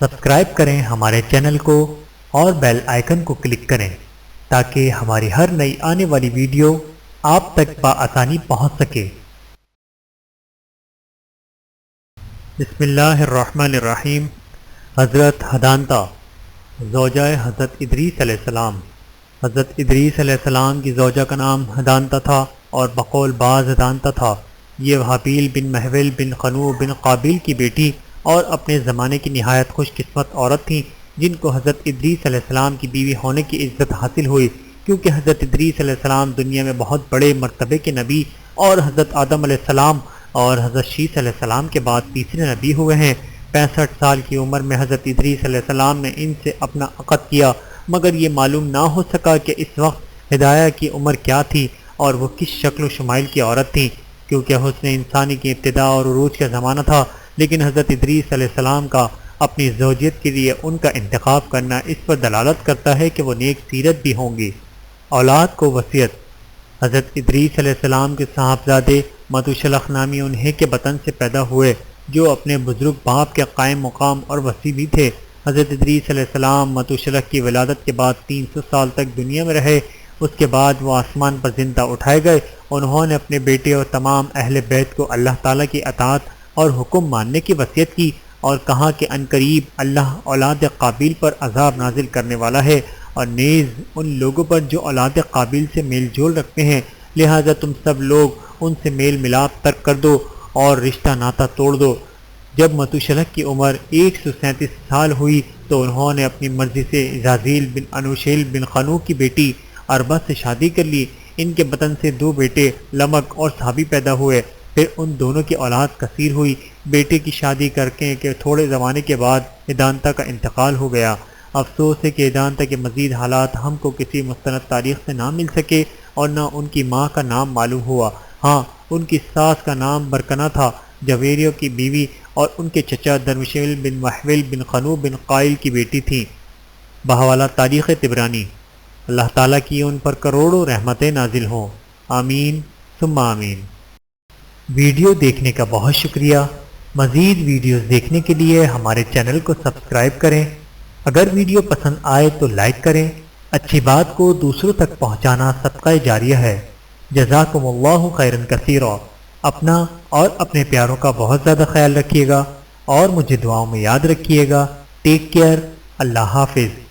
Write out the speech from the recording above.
Subscribe کریں ہمارے channel کو اور بیل آئیکن کو کلک کریں تاکہ ہماری ہر نئی آنے والی ویڈیو آپ تک بآسانی پہنچ سکے۔ بسم اللہ الرحمن الرحیم۔ حضرت حدانتا زوجہ حضرت ادریس علیہ السلام۔ حضرت ادریس علیہ السلام کی زوجہ کا نام حدانتا تھا اور بقول بعض حدانتا تھا۔ یہ حابیل بن محول بن قنوع بن قابیل کی بیٹی اور اپنے زمانے کی نہایت خوش قسمت عورت تھیں، جن کو حضرت ادریس علیہ السلام کی بیوی ہونے کی عزت حاصل ہوئی، کیونکہ حضرت ادریس علیہ السلام دنیا میں بہت بڑے مرتبے کے نبی اور حضرت آدم علیہ السلام اور حضرت شیث علیہ السلام کے بعد تیسرے نبی ہوئے ہیں۔ 65 سال کی عمر میں حضرت ادریس علیہ السلام نے ان سے اپنا عقد کیا، مگر یہ معلوم نہ ہو سکا کہ اس وقت ہدایہ کی عمر کیا تھی اور وہ کس شکل و شمائل کی عورت تھی، کیونکہ حسن انسانی کی ابتدا اور عروج کا زمانہ تھا، لیکن حضرت ادریس علیہ السلام کا اپنی زوجیت کے لیے ان کا انتخاب کرنا اس پر دلالت کرتا ہے کہ وہ نیک سیرت بھی ہوں گی۔ اولاد کو وصیت۔ حضرت ادریس علیہ السلام کے صاحبزادے متوشلخ نامی انہیں کے بطن سے پیدا ہوئے، جو اپنے بزرگ باپ کے قائم مقام اور وصی بھی تھے۔ حضرت ادریس علیہ السلام متوشلخ کی ولادت کے بعد 300 سال تک دنیا میں رہے۔ اس کے بعد وہ آسمان پر زندہ اٹھائے گئے۔ انہوں نے اپنے بیٹے اور تمام اہل بیت کو اللہ تعالیٰ کی اطاعت اور حکم ماننے کی وصیت کی اور کہا کہ عنقریب اللہ اولاد قابیل پر عذاب نازل کرنے والا ہے، اور نیز ان لوگوں پر جو اولاد قابیل سے میل جول رکھتے ہیں، لہٰذا تم سب لوگ ان سے میل ملاپ ترک کر دو اور رشتہ ناتا توڑ دو۔ جب متوشلخ کی عمر 137 سال ہوئی تو انہوں نے اپنی مرضی سے ازازیل بن انوشیل بن قنوع کی بیٹی اربا سے شادی کر لی۔ ان کے بطن سے 2 بیٹے لمک اور صابی پیدا ہوئے، پھر ان دونوں کی اولاد کثیر ہوئی۔ بیٹے کی شادی کر کے تھوڑے زمانے کے بعد حدانتا کا انتقال ہو گیا۔ افسوس ہے کہ حدانتا کے مزید حالات ہم کو کسی مستند تاریخ سے نہ مل سکے اور نہ ان کی ماں کا نام معلوم ہوا۔ ہاں، ان کی ساس کا نام برکنہ تھا، جویریو کی بیوی، اور ان کے چچا درمشیل بن محول بن قنوع بن قائل کی بیٹی تھیں۔ بحوالہ تاریخ طبرانی۔ اللہ تعالیٰ کی ان پر کروڑوں رحمتیں نازل ہوں، آمین ثم آمین۔ ویڈیو دیکھنے کا بہت شکریہ۔ مزید ویڈیوز دیکھنے کے لیے ہمارے چینل کو سبسکرائب کریں۔ اگر ویڈیو پسند آئے تو لائک کریں۔ اچھی بات کو دوسروں تک پہنچانا صدقہ جاریہ ہے۔ جزاکم اللہ خیرا کثیرا۔ اپنا اور اپنے پیاروں کا بہت زیادہ خیال رکھیے گا اور مجھے دعاؤں میں یاد رکھیے گا۔ Take care. اللہ حافظ۔